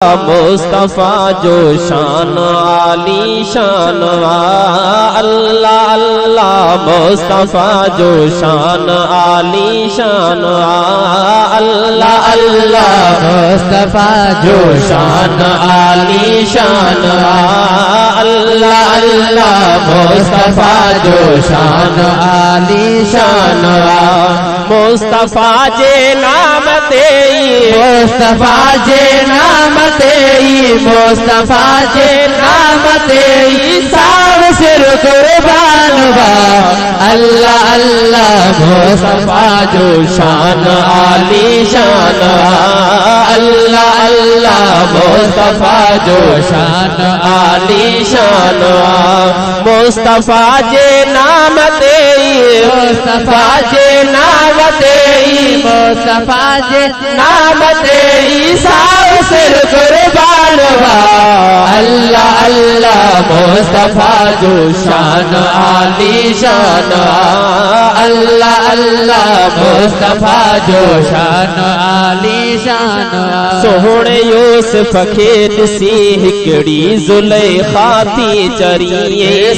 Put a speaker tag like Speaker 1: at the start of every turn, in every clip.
Speaker 1: मुस्तफा जो शान आली शान अल्लाह अल्लाह मुस्तफा जो शान आली शान अल्लाह अल्लाह मुस्तफा जो शान आली शान अल्लाह अल्लाह मुस्तफा जो शान आली शान मुस्तफा जे नाम तेई मुस्तफा जे नाम तेई मुस्तफा जे नाम तेई साव सिर कुर्बान बा अल्लाह अल्लाह मुस्तफा जो शान आली शान अल्लाह अल्लाह मुस्तफा जो शान आली शान मुस्तफा जे नाम तेई मुस्तफा जे नाम तेई मुस्तफा जे नाम तेई साव सिर कुर्बान बा अल्लाह अल्लाह मुस्तफा जो शान आली शान अल्लाह अल्लाह मुस्तफा जो शान आली शान सोहणे यूसुफ खे ॾिसी हिकड़ी ज़ुलैखा थी चरी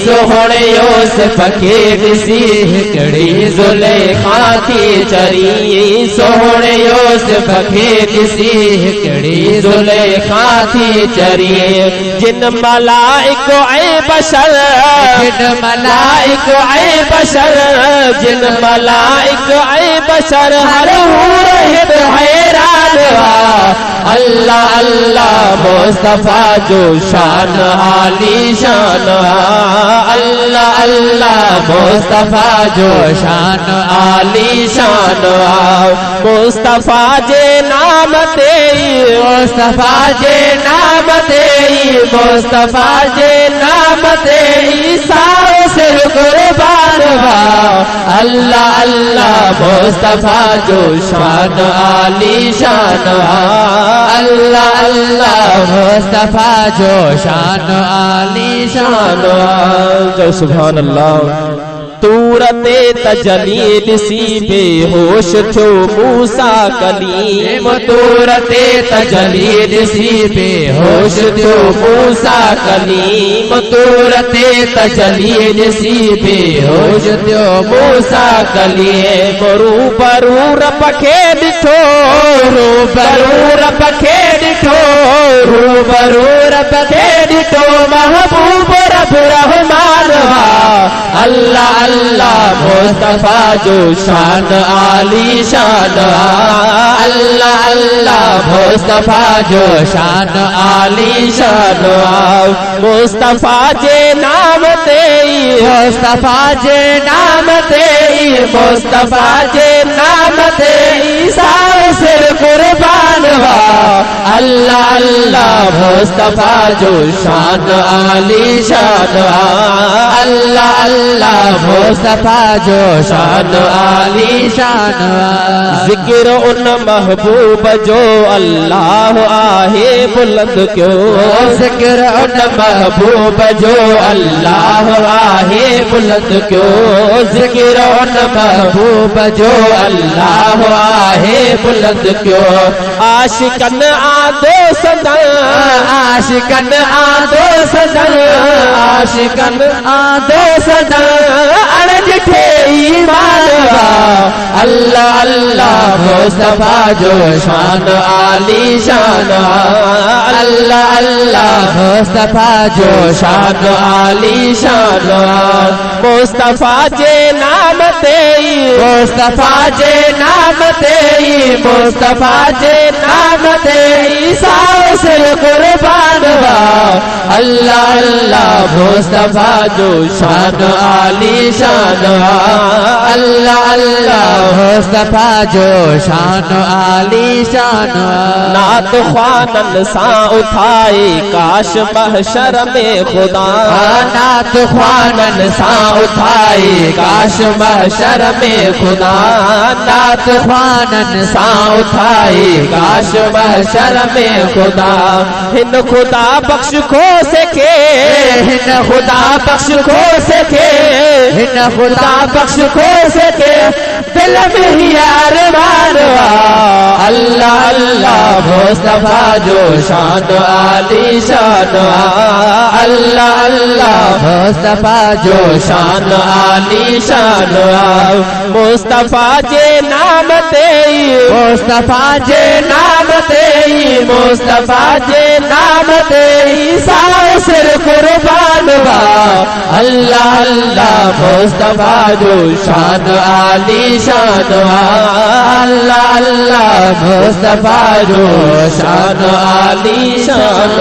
Speaker 1: सोहणे यूसुफ खे ॾिसी हिकड़ी ज़ुलैखा थी चरी सोहणे यूसुफ खे ॾिसी हिकड़ी ज़ुलैखा थी चरी जिन मलाइक ऐं बशर जिन मलाइक ऐं बशर जिन मलाइक ऐं बशर हर हूर हित हैरान अल्लाह अल्लाह मुस्तफा जो शान आली शान अल्लाह अल्लाह मुस्तफा जो शान आली शान मुस्तफा जे नाम तेई मुस्तफा जे नाम तेई मुस्तफा जे नाम तेई साव सिर कुर्बान बा अल्लाह अल्लाह मुस्तफा जो शान आली शान अल्लाह अल्लाह मुस्तफा जो शान आली शान जो सुभान अल्लाह तूरते तजली ॾिसी बेहोश थियो मूसा कलीम तूरते तजली ॾिसी बेहोश थियो मूसा कलीम तूरते तजली ॾिसी बेहोश थियो मूसा कलीम रूबरू रब खे ॾिठो रूबरू रब खे ॾिठो रूबरू रब खे ॾिठो महबूब रब रहमान अल्लाह अल्लाह मुस्तफा जो शान आली शान अल्लाह अल्लाह मुस्तफा जो शान आली शान मुस्तफा जे नाम तेई मुस्तफा जे नाम तेई मुस्तफा जे नाम तेई साव सिर कुर्बान बा अल्लाह अल्लाह मुस्तफा जो शान आली शान अल्लाह अल्लाह मुस्तफा जो शान आली शान जिक्र उन महबूब जो अल्लाह आहे बुलंद क्यों जिक्र उन महबूब जो अल्लाह आहे बुलंद क्यों जिक्र उन महबूब जो अल्लाह आहे बुलंद क्यों आशिकन आदो सदन आशिकन आदो सदन आशिकन आदो सदन अरज थे ईमान अल्लाह अल्लाह मुस्तफा जो शान आली शान अल्लाह अल्लाह मुस्तफा जो शान आली शान मुस्तफा जे नाम तेई मुस्तफा जे नाम तेई मुस्तफा जे नाम तेई साव सिर कुर्बान बा अल्लाह अल्लाह मुस्तफा जो शान आली शान अल्लाह अल्लाह मुस्तफा जो शान आली शान नात ख्वानन सा उठाए काश महशर में खुदा नात ख्वानन सा उठाए काश महशर में खुदा नात ख्वानन सा उठाए काश महशर में खुदा हिन खुदा बख्श खो सके
Speaker 2: न खुदा बख्श खो सके, न खुदा बख्श खो सके, दिल में ही अरमान अल्लाह अल्लाह मुस्तफा जो शान आली शान, अल्लाह अल्लाह मुस्तफा जो शान आली शान,
Speaker 1: मुस्तफा जे नाम तेई,
Speaker 2: मुस्तफा जे नाम तेई, मुस्तफा जे नाम तेई, सारे सिर कुर्बान बा अल्लाह अल्लाह मुस्तफा जो शान आली शान, अल्लाह अल्लाह मुस्तफा जो शान आली शान।